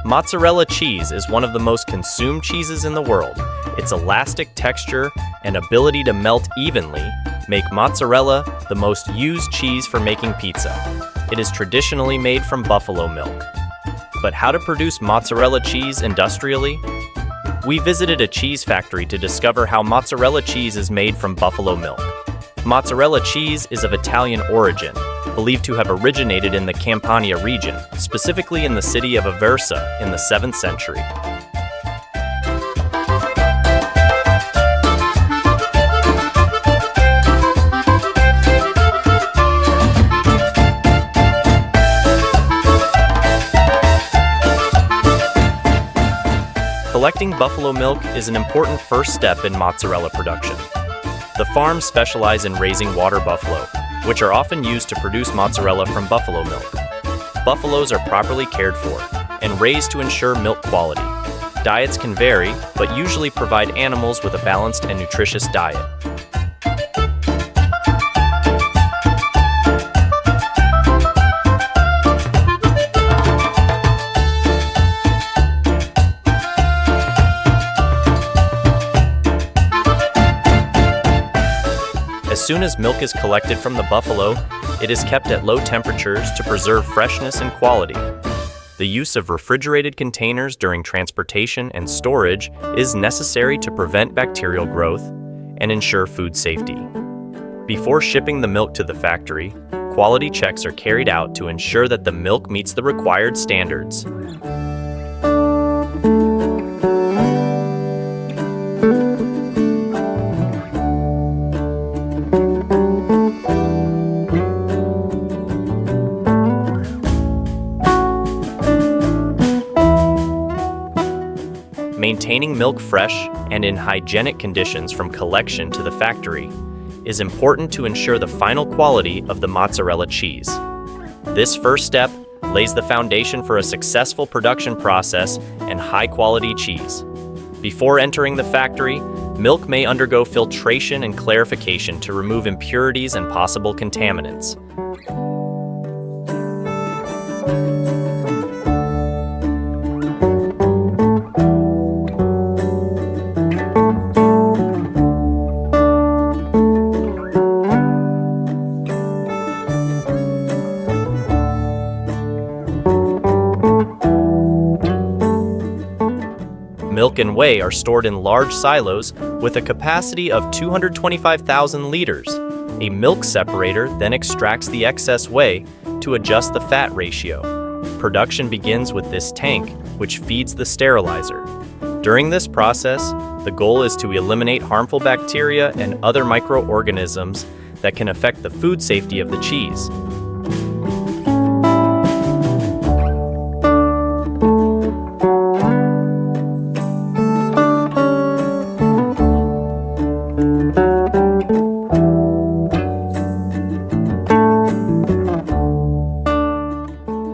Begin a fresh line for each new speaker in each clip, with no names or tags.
Mozzarella cheese is one of the most consumed cheeses in the world. Its elastic texture and ability to melt evenly make mozzarella the most used cheese for making pizza. It is traditionally made from buffalo milk. But how to produce mozzarella cheese industrially? We visited a cheese factory to discover how mozzarella cheese is made from buffalo milk. Mozzarella cheese is of Italian origin, believed to have originated in the Campania region, specifically in the city of Aversa in the 7th century. Collecting buffalo milk is an important first step in mozzarella production. The farms specialize in raising water buffalo, which are often used to produce mozzarella from buffalo milk. Buffaloes are properly cared for and raised to ensure milk quality. Diets can vary, but usually provide animals with a balanced and nutritious diet. As soon as milk is collected from the buffalo, it is kept at low temperatures to preserve freshness and quality. The use of refrigerated containers during transportation and storage is necessary to prevent bacterial growth and ensure food safety. Before shipping the milk to the factory, quality checks are carried out to ensure that the milk meets the required standards. Maintaining milk fresh and in hygienic conditions from collection to the factory is important to ensure the final quality of the mozzarella cheese. This first step lays the foundation for a successful production process and high-quality cheese. Before entering the factory, milk may undergo filtration and clarification to remove impurities and possible contaminants. Milk and whey are stored in large silos with a capacity of 225,000 liters. A milk separator then extracts the excess whey to adjust the fat ratio. Production begins with this tank, which feeds the sterilizer. During this process, the goal is to eliminate harmful bacteria and other microorganisms that can affect the food safety of the cheese.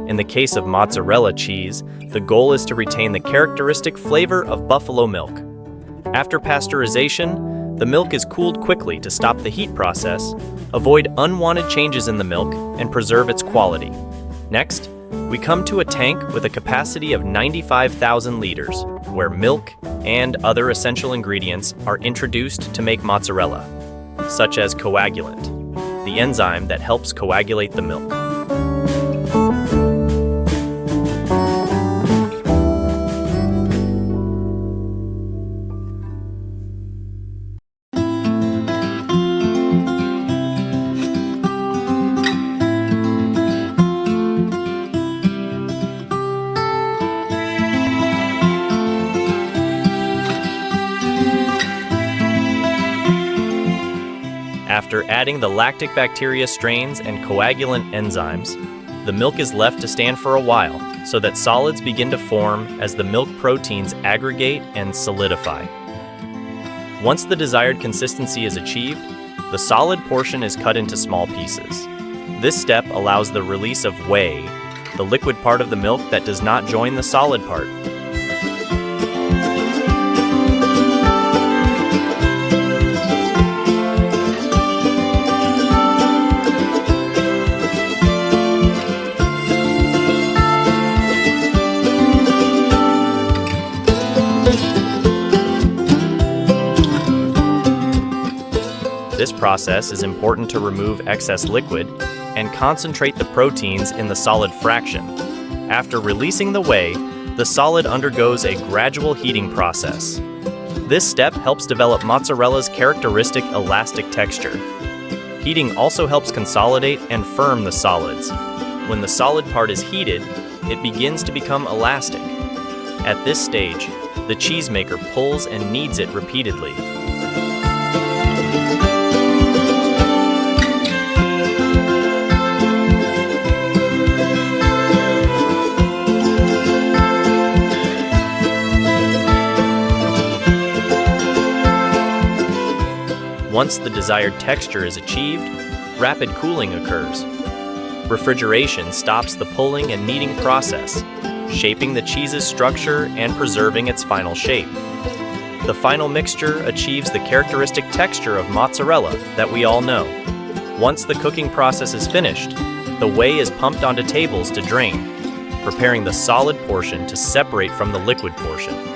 In the case of mozzarella cheese, the goal is to retain the characteristic flavor of buffalo milk. After pasteurization, the milk is cooled quickly to stop the heat process, avoid unwanted changes in the milk, and preserve its quality. Next, we come to a tank with a capacity of 95,000 liters, where milk and other essential ingredients are introduced to make mozzarella, such as coagulant, the enzyme that helps coagulate the milk. After adding the lactic bacteria strains and coagulant enzymes, the milk is left to stand for a while so that solids begin to form as the milk proteins aggregate and solidify. Once the desired consistency is achieved, the solid portion is cut into small pieces. This step allows the release of whey, the liquid part of the milk that does not join the solid part. process is important to remove excess liquid and concentrate the proteins in the solid fraction. After releasing the whey, the solid undergoes a gradual heating process. This step helps develop mozzarella's characteristic elastic texture. Heating also helps consolidate and firm the solids. When the solid part is heated, it begins to become elastic. At this stage, the cheesemaker pulls and kneads it repeatedly. Once the desired texture is achieved, rapid cooling occurs. Refrigeration stops the pulling and kneading process, shaping the cheese's structure and preserving its final shape. The final mixture achieves the characteristic texture of mozzarella that we all know. Once the cooking process is finished, the whey is pumped onto tables to drain, preparing the solid portion to separate from the liquid portion.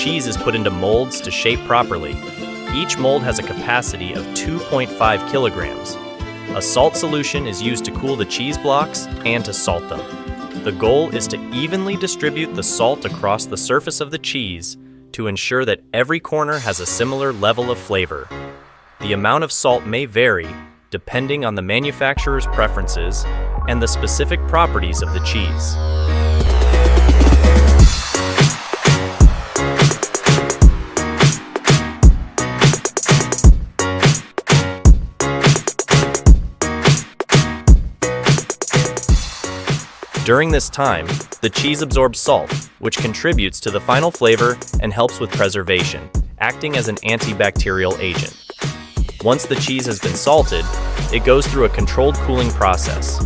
Cheese is put into molds to shape properly. Each mold has a capacity of 2.5 kilograms. A salt solution is used to cool the cheese blocks and to salt them. The goal is to evenly distribute the salt across the surface of the cheese to ensure that every corner has a similar level of flavor. The amount of salt may vary depending on the manufacturer's preferences and the specific properties of the cheese. During this time, the cheese absorbs salt, which contributes to the final flavor and helps with preservation, acting as an antibacterial agent. Once the cheese has been salted, it goes through a controlled cooling process.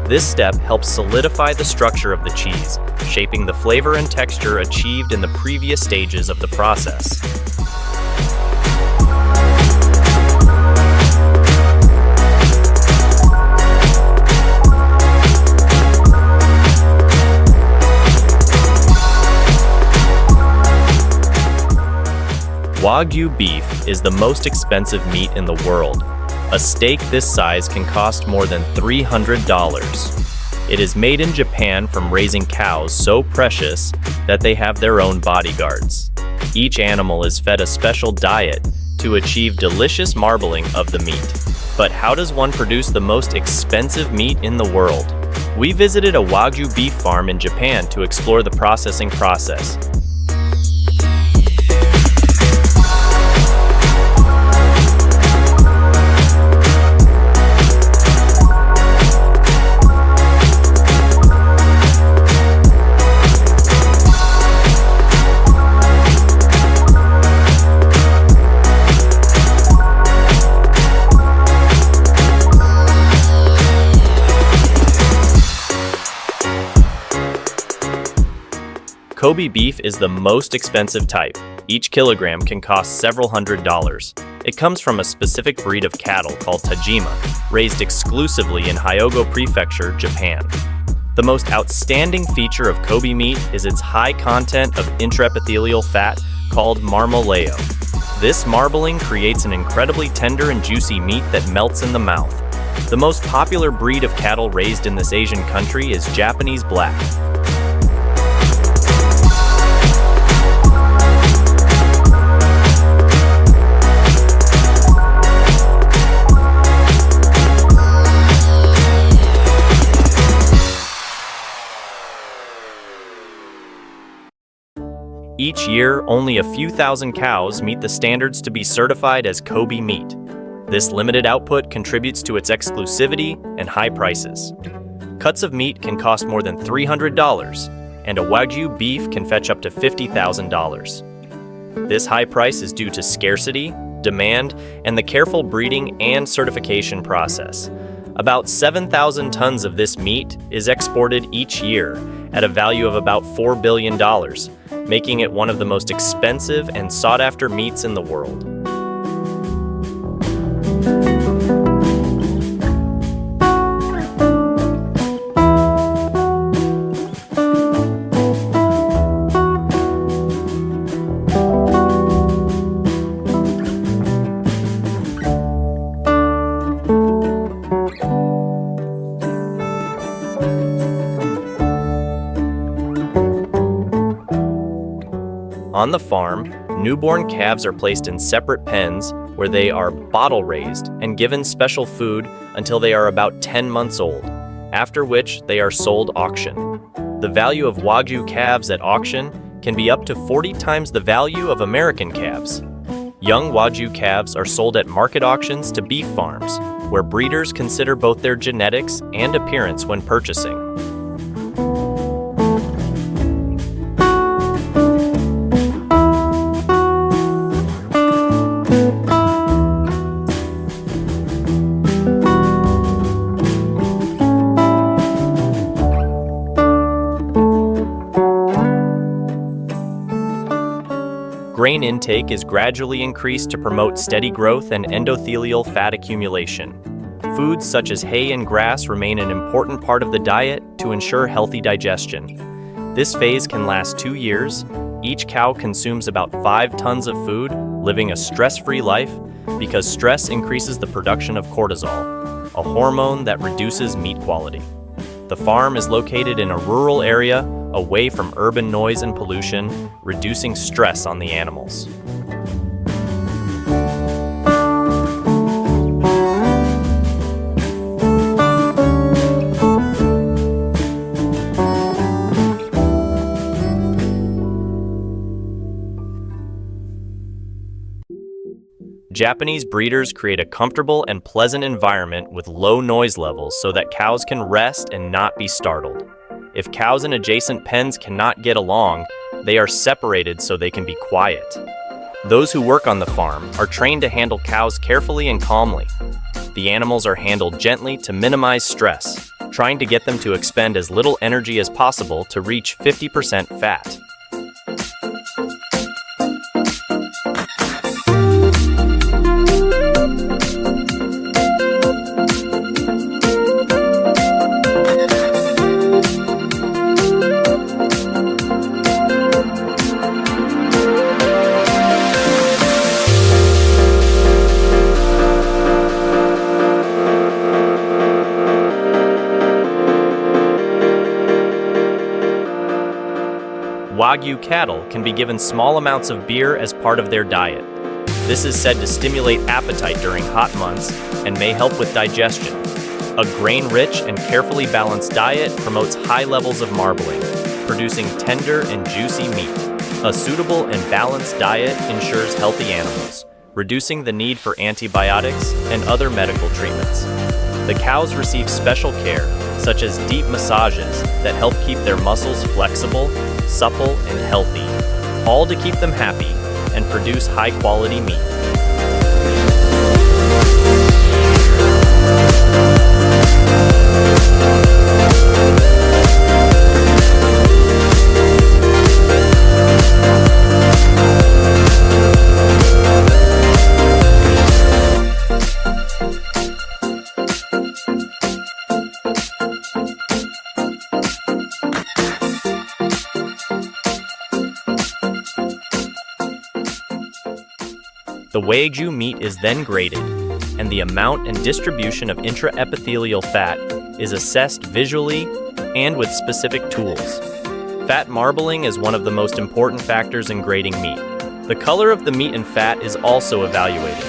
This step helps solidify the structure of the cheese, shaping the flavor and texture achieved in the previous stages of the process. Wagyu beef is the most expensive meat in the world. A steak this size can cost more than $300. It is made in Japan from raising cows so precious that they have their own bodyguards. Each animal is fed a special diet to achieve delicious marbling of the meat. But how does one produce the most expensive meat in the world? We visited a Wagyu beef farm in Japan to explore the processing process. Kobe beef is the most expensive type. Each kilogram can cost several $100s. It comes from a specific breed of cattle called Tajima, raised exclusively in Hyogo Prefecture, Japan. The most outstanding feature of Kobe meat is its high content of intraepithelial fat called marmoleyo. This marbling creates an incredibly tender and juicy meat that melts in the mouth. The most popular breed of cattle raised in this Asian country is Japanese black. Each year, only a few thousand cows meet the standards to be certified as Kobe meat. This limited output contributes to its exclusivity and high prices. Cuts of meat can cost more than $300, and a Wagyu beef can fetch up to $50,000. This high price is due to scarcity, demand, and the careful breeding and certification process. About 7,000 tons of this meat is exported each year at a value of about $4 billion, making it one of the most expensive and sought-after meats in the world. On the farm, newborn calves are placed in separate pens where they are bottle raised and given special food until they are about 10 months old, after which they are sold auction. The value of Wagyu calves at auction can be up to 40 times the value of American calves. Young Wagyu calves are sold at market auctions to beef farms, where breeders consider both their genetics and appearance when purchasing. Grain intake is gradually increased to promote steady growth and endothelial fat accumulation. Foods such as hay and grass remain an important part of the diet to ensure healthy digestion. This phase can last 2 years. Each cow consumes about 5 tons of food, living a stress-free life because stress increases the production of cortisol, a hormone that reduces meat quality. The farm is located in a rural area, away from urban noise and pollution, reducing stress on the animals. Japanese breeders create a comfortable and pleasant environment with low noise levels so that cows can rest and not be startled. If cows in adjacent pens cannot get along, they are separated so they can be quiet. Those who work on the farm are trained to handle cows carefully and calmly. The animals are handled gently to minimize stress, trying to get them to expend as little energy as possible to reach 50% fat. Wagyu cattle can be given small amounts of beer as part of their diet. This is said to stimulate appetite during hot months and may help with digestion. A grain-rich and carefully balanced diet promotes high levels of marbling, producing tender and juicy meat. A suitable and balanced diet ensures healthy animals, reducing the need for antibiotics and other medical treatments. The cows receive special care, such as deep massages that help keep their muscles flexible, supple, and healthy, all to keep them happy and produce high-quality meat. The Wagyu meat is then graded, and the amount and distribution of intraepithelial fat is assessed visually and with specific tools. Fat marbling is one of the most important factors in grading meat. The color of the meat and fat is also evaluated.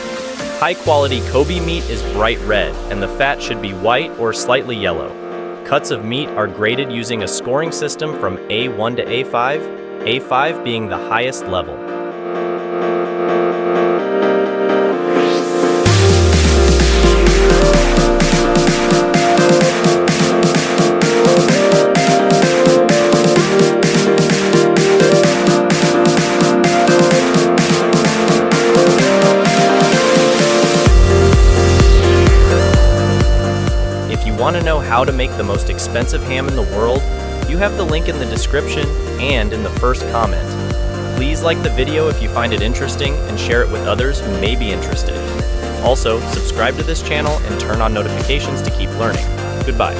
High-quality Kobe meat is bright red, and the fat should be white or slightly yellow. Cuts of meat are graded using a scoring system from A1 to A5, A5 being the highest level. Want to know how to make the most expensive ham in the world? You have the link in the description and in the first comment. Please like the video if you find it interesting and share it with others who may be interested. Also, subscribe to this channel and turn on notifications to keep learning. Goodbye.